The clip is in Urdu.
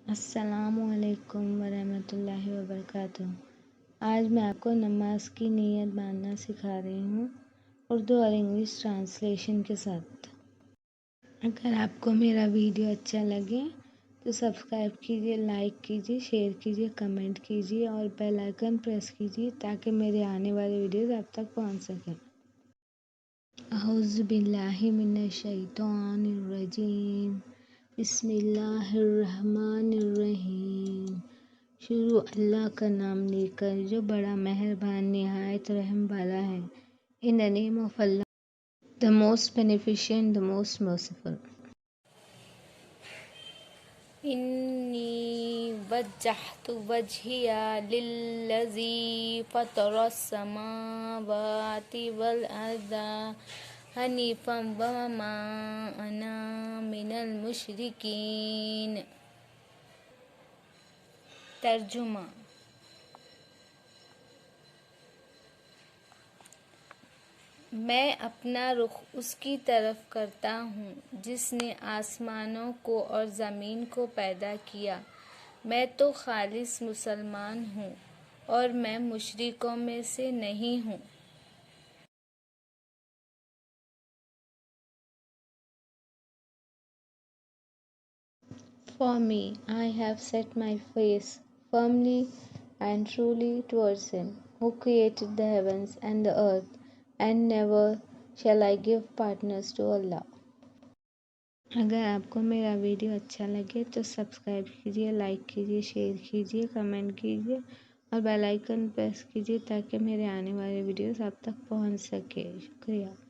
السلام علیکم ورحمۃ اللہ وبرکاتہ۔ آج میں آپ کو نماز کی نیت باندھنا سکھا رہی ہوں، اردو اور انگلش ٹرانسلیشن کے ساتھ۔ اگر آپ کو میرا ویڈیو اچھا لگے تو سبسکرائب کیجیے، لائک کیجیے، شیئر کیجیے، کمنٹ کیجیے اور بیل آئیکن پریس کیجیے تاکہ میرے آنے والے ویڈیوز آپ تک پہنچ سکیں۔ اعوذ باللہ من الشیطان الرجیم، بسم اللہ الرحمن الرحیم۔ شروع اللہ کا نام لے کر جو بڑا مہربان نہایت رحم والا ہے۔ In the name of Allah, the most beneficent, the most merciful. إني وجهت وجهي للذي فطر السماوات والأرض حنيفا وما أنا من المشركين۔ ترجمہ: میں اپنا رخ اس کی طرف کرتا ہوں جس نے آسمانوں کو اور زمین کو پیدا کیا۔ میں تو خالص مسلمان ہوں اور میں مشرکوں میں سے نہیں ہوں۔ For me, I have set my face firmly and truly towards Him, who created the heavens and the earth, and never shall I give partners to Allah. اگر آپ کو میرا ویڈیو اچھا لگے تو سبسکرائب کیجیے، لائک کیجیے، شیئر کیجیے، کمنٹ کیجیے اور بیل آئیکن پریس کیجیے تاکہ میرے آنے والے ویڈیوز آپ تک پہنچ سکے۔ شکریہ۔